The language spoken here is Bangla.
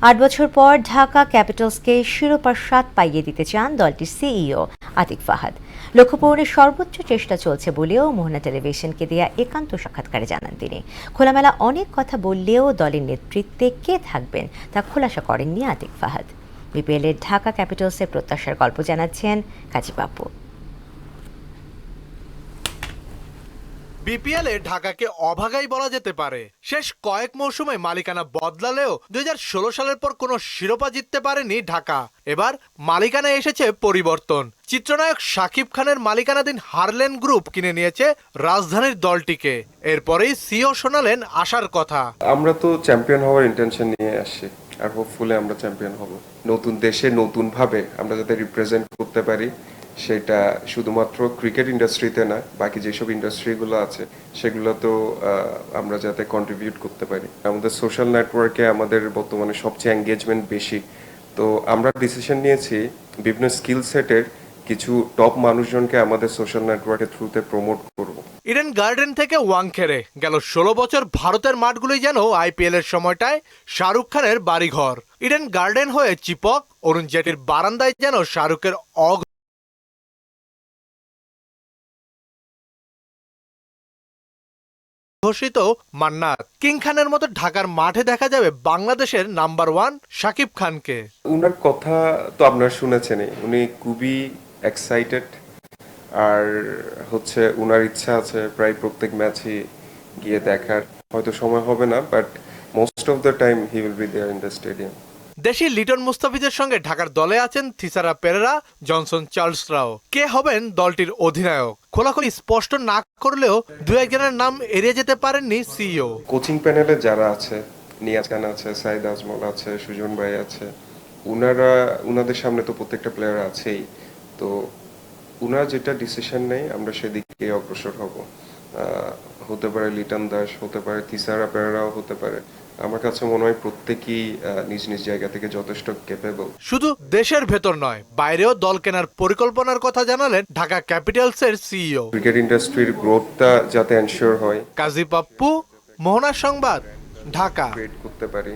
৮ বছর পর ঢাকা ক্যাপিটালসকে শিরোপার স্বাদ পাইয়ে দিতে চান দলটির সিইও আতিক ফাহাদ। লক্ষ্য পূরণের সর্বোচ্চ চেষ্টা চলছে বলেও মোহনা টেলিভিশনকে দেয়া একান্ত সাক্ষাৎকারে জানান তিনি। খোলামেলা অনেক কথা বললেও দলের নেতৃত্বে কে থাকবেন তা খোলাসা করেননি আতিক ফাহাদ। বিপিএলের ঢাকা ক্যাপিটালসের প্রত্যাশার গল্প জানাচ্ছেন কাজী বাপ্পু। বিপিএলে ঢাকাকে অভাগাই বলা যেতে পারে। শেষ কয়েক মৌসুমে মালিকানা বদলালেও 2016 সালের পর কোনো শিরোপা জিততে পারেনি ঢাকা। এবার মালিকানায় এসেছে পরিবর্তন। চিত্রনায়ক শাকিব খানের মালিকানাধীন হারলেন গ্রুপ কিনে নিয়েছে রাজধানীর দলটিকে। এরপরেই সিও শোনালেন আশার কথা। আমরা তো চ্যাম্পিয়ন হওয়ার ইন্টেনশন নিয়ে আসছি, আর হোপফুলি আমরা চ্যাম্পিয়ন হব। নতুন দেশে নতুন ভাবে আমরা যাতে রিপ্রেজেন্ট করতে পারি, সেটা শুধুমাত্র ক্রিকেট ইন্ডাস্ট্রিতে না, বাকি যেসব ইন্ডাস্ট্রিগুলো আছে সেগুলোতেও আমরা যাতে কন্ট্রিবিউট করতে পারি। আমাদের সোশ্যাল নেটওয়ার্কে আমাদের বর্তমানে সবচেয়ে এঙ্গেজমেন্ট বেশি। তো আমরা ডিসিশন নিয়েছি বিভিন্ন স্কিল সেটের কিছু টপ মানুষজনকে আমাদের সোশ্যাল নেটওয়ার্কের থ্রুতে প্রমোট করব। ইডেন গার্ডেন থেকে ওয়াংখেড়ে গেল 16 বছর ভারতের মাঠগুলোই যেন আইপিএল এর সময়টায় শাহরুখ খানের বাড়িঘর। ইডেন গার্ডেন হয়ে চিপক, অরুণ জেটলির বারান্দায় যেন শাহরুখের ঘোষিত মান্নাত। কিং খানের মতো ঢাকার মাঠে দেখা যাবে বাংলাদেশের নাম্বার 1 শাকিব খানকে। উনার কথা তো আপনারা শুনেছেনই, উনি খুবই এক্সাইটেড। আর উনার ইচ্ছা আছে প্রায় প্রত্যেক ম্যাচই গিয়ে দেখার। হয়তো সময় হবে না, but most of the time he will be there in the stadium. দেশি লিটন মুস্তাফিজের সঙ্গে ঢাকার দলে আছেন থিসারা পেরেরা, জনসন চার্লসরাও। কে হবেন দলটির অধিনায়ক খোলাখুলি স্পষ্ট না করলেও দু একজনের নাম এড়িয়ে যেতে পারেননি সিইও। কোচিং প্যানেলে যারা আছে, নিয়াজ খান আছে, সাইদ আজমল আছে, সুজন ভাই আছে, উনাদের সামনে তো প্রত্যেকটা প্লেয়ার আছেই। তো উনারা যেটা ডিসিশন নেয় আমরা সেদিকে অগ্রসর হব। হতে পারে লিটন দাস, হতে পারে থিসারা পেরেরাও হতে পারে। আমার কাছে মনে হয় প্রত্যেকেই নিজ নিজ জায়গা থেকে যথেষ্ট ক্যাপেবল। শুধু দেশের ভেতর নয়, বাইরেও দল কেনার পরিকল্পনার কথা জানালেন ঢাকা ক্যাপিটালসের সিইও। ক্রিকেট ইন্ডাস্ট্রির গ্রোথটা যাতে এনশিওর হয়, কাজী পাপ্পু, মোহনা সংবাদ, ঢাকা। ক্রিয়েট করতে পারি।